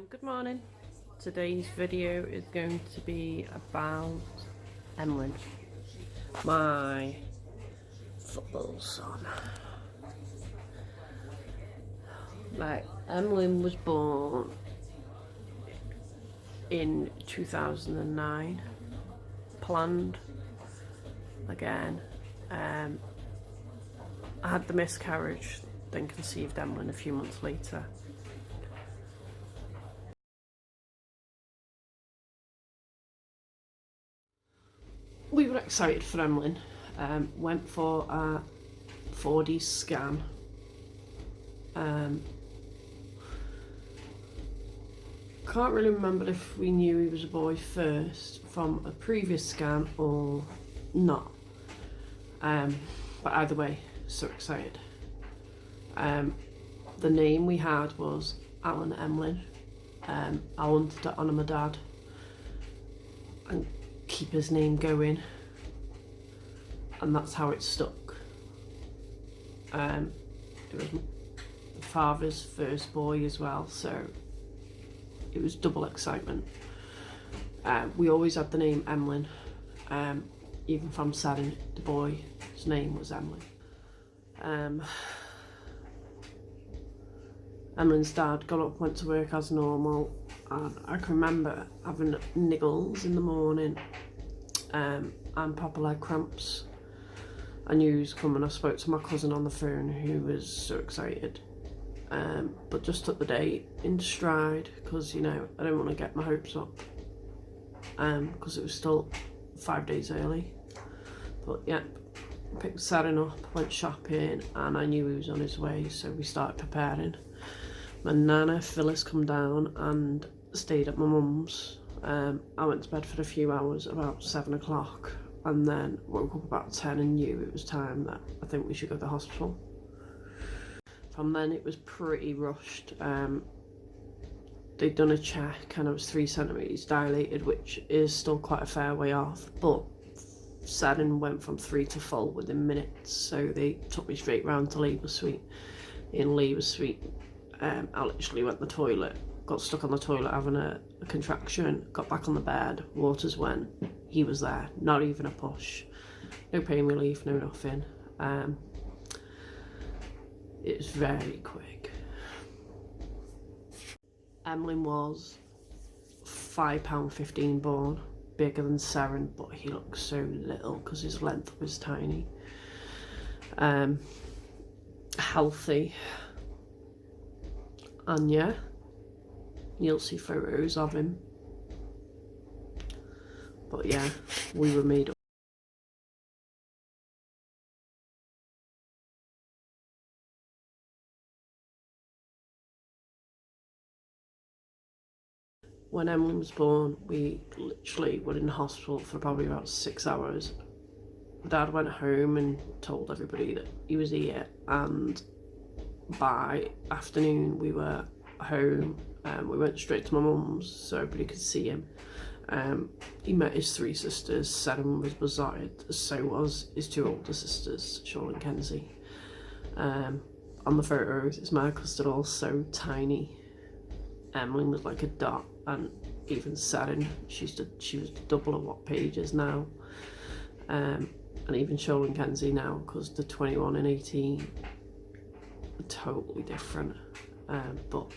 Good morning. Today's video is going to be about Emlyn, my football son. Like, Emlyn was born in 2009, planned again. I had the miscarriage, then conceived Emlyn a few months later. We were excited for Emlyn. Went for a 4D scan. Can't really remember if we knew he was a boy first from a previous scan or not. But either way, so excited. The name we had was Alan Emlyn. I wanted to honour my dad and keep his name going, and that's how it stuck. It was my father's first boy as well, so it was double excitement. We always had the name Emlyn, even from Saturn, the boy's name was Emlyn. Emlyn's dad got up, went to work as normal, and I can remember having niggles in the morning and proper leg cramps. I knew he was coming. I spoke to my cousin on the phone who was so excited, but just took the day in stride because, you know, I didn't want to get my hopes up because it was still 5 days early. But yeah, picked Saturn up, went shopping, and I knew he was on his way, so we started preparing. My nana Phyllis come down and stayed at my mum's. I went to bed for a few hours, about 7 o'clock, and then woke up about 10 and knew it was time that I think we should go to the hospital. From then it was pretty rushed. They'd done a check and I was 3 centimetres dilated, which is still quite a fair way off, but Saturn went from 3 to full within minutes, so they took me straight round to labour suite. In labour suite, I literally went to the toilet, got stuck on the toilet having a contraction, got back on the bed, waters went, he was there, not even a push, no pain relief, no nothing. It was very quick. Emlyn was £5.15 born, bigger than Saren, but he looked so little because his length was tiny. Healthy. And yeah, you'll see photos of him. But yeah, we were made up. When Emlyn was born, we literally were in hospital for probably about 6 hours. Dad went home and told everybody that he was here, and by afternoon we were home. We went straight to my mum's so everybody could see him. He met his 3 sisters. Saren was beside, so was his 2 older sisters, Sean and Kenzie. On the photos, it's my they're all so tiny. Emlyn was like a dot, and even Saren, she was double of what Paige is now. And even Sean and Kenzie now, because they're 21 and 18, are totally different. But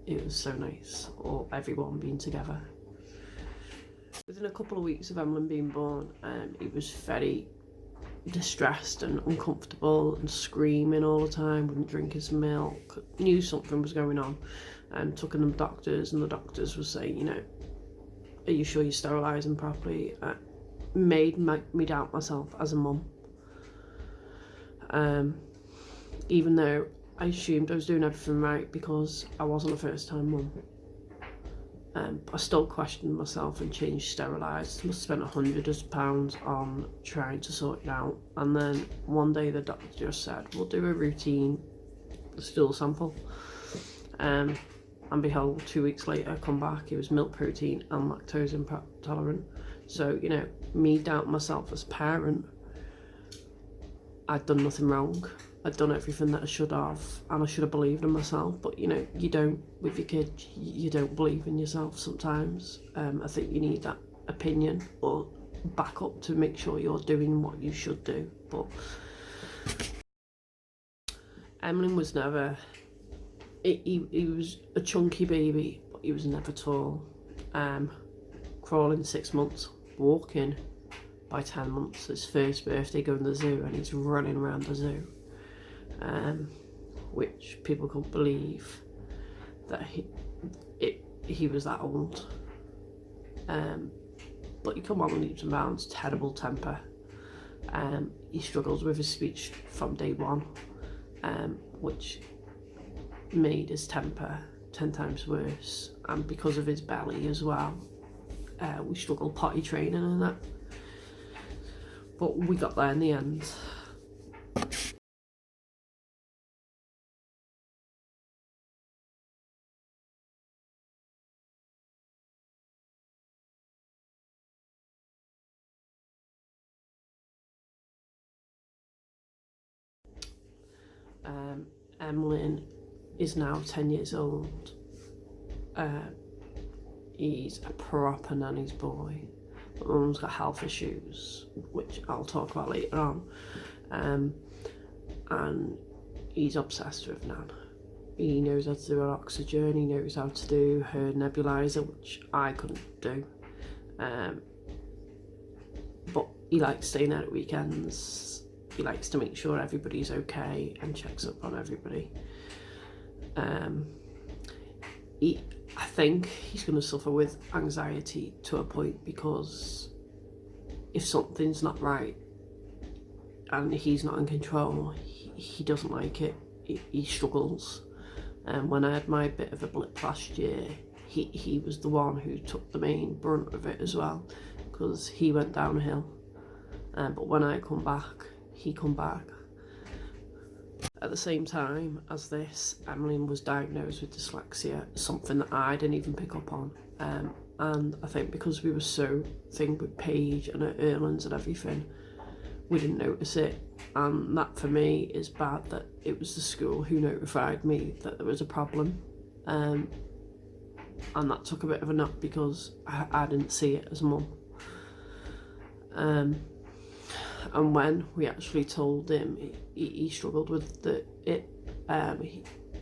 it was so nice, everyone being together. Within a couple of weeks of Emlyn being born, he was very distressed and uncomfortable and screaming all the time, wouldn't drink his milk, knew something was going on, and took him to the doctors, and the doctors were saying, you know, are you sure you're sterilising properly? Made me doubt myself as a mum. Even though I assumed I was doing everything right because I wasn't a first-time mum. I still questioned myself and changed sterilised. Must have spent £100 on trying to sort it out. And then one day the doctor just said, we'll do a routine stool sample. And behold, 2 weeks later, I come back, it was milk protein and lactose intolerant. So, you know, me doubting myself as a parent, I'd done nothing wrong. I'd done everything that I should have, and I should have believed in myself. But you know, you don't, with your kid, you don't believe in yourself sometimes. I think you need that opinion or backup to make sure you're doing what you should do. But Emlyn was never, he was a chunky baby, but he was never tall. Crawling 6 months, walking by 10 months, his first birthday going to the zoo, and he's running around the zoo. Which people couldn't believe that he was that old. But he come on leaps and bounds, terrible temper. He struggles with his speech from day one, which made his temper 10 times worse. And because of his belly as well, we struggled potty training and that. But we got there in the end. Emlyn is now 10 years old. He's a proper nanny's boy. My mum's got health issues, which I'll talk about later on. And he's obsessed with Nan. He knows how to do her oxygen, he knows how to do her nebulizer, which I couldn't do. But he likes staying there at weekends. He likes to make sure everybody's okay and checks up on everybody. I think he's going to suffer with anxiety to a point, because if something's not right and he's not in control, he doesn't like it. He struggles. When I had my bit of a blip last year, he was the one who took the main brunt of it as well, because he went downhill. But when I come back, he come back. At the same time as this, Emlyn was diagnosed with dyslexia, something that I didn't even pick up on. And I think because we were so thin with Paige and her Erlands and everything, we didn't notice it. And that for me is bad, that it was the school who notified me that there was a problem. And that took a bit of a knock, because I didn't see it as a mum. And when we actually told him, he struggled with it.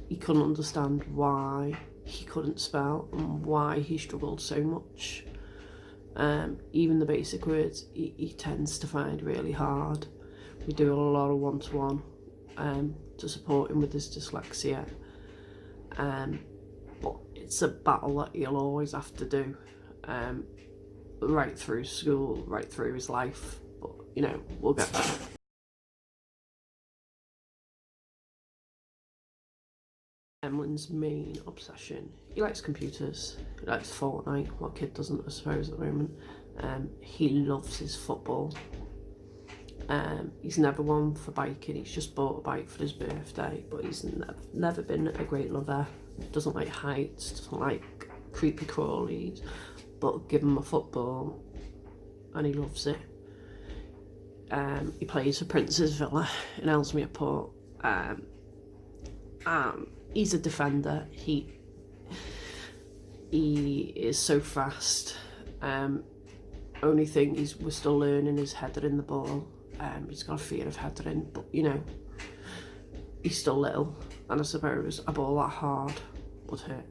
He couldn't understand why he couldn't spell and why he struggled so much. Even the basic words he tends to find really hard. We do a lot of one-to-one to support him with his dyslexia. But it's a battle that he'll always have to do, right through school, right through his life. But, you know, we'll get there. Emlyn's main obsession, he likes computers, he likes Fortnite. What kid doesn't, I suppose, at the moment. He loves his football. He's never one for biking. He's just bought a bike for his birthday, but he's never been a great lover. Doesn't like heights, doesn't like creepy crawlies, but give him a football and he loves it. He plays for Prince's Villa in Ellesmere Port. He's a defender. He is so fast. Only thing we're still learning is headering the ball. He's got a fear of headering, but you know, he's still little, and I suppose a ball that hard would hurt.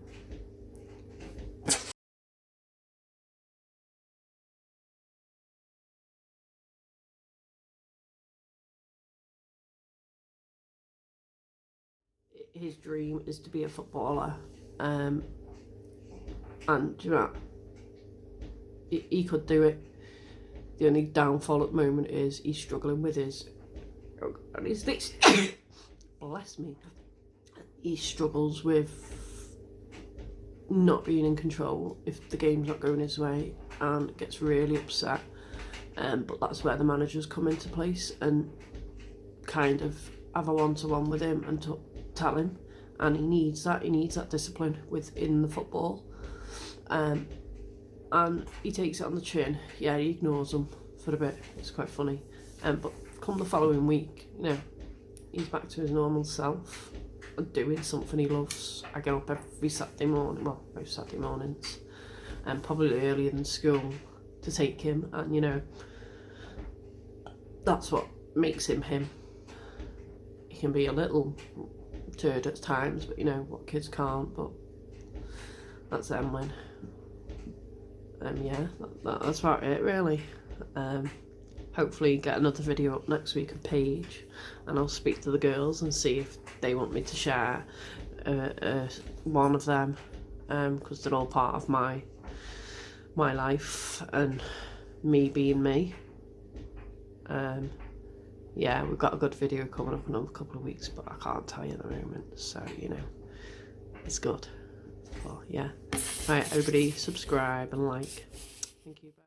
His dream is to be a footballer, and you know, he could do it. The only downfall at the moment is he's struggling with his bless me, he struggles with not being in control if the game's not going his way, and gets really upset. But that's where the managers come into place and kind of have a one-to-one with him and tell him, and he needs that discipline within the football. And he takes it on the chin. Yeah, he ignores them for a bit. It's quite funny. But come the following week, you know, he's back to his normal self, doing something he loves. I get up every Saturday morning, well, most Saturday mornings, and probably earlier than school, to take him, and you know, that's what makes him him. He can be a little turd at times, but you know what kids can't. But that's Emlyn. Yeah, that's about it really. Hopefully get another video up next week of Paige, and I'll speak to the girls and see if they want me to share one of them, because they're all part of my life and me being me. Yeah, we've got a good video coming up in another couple of weeks, but I can't tell you at the moment, so you know, it's good. But yeah, right, everybody subscribe and like. Thank you. Bye.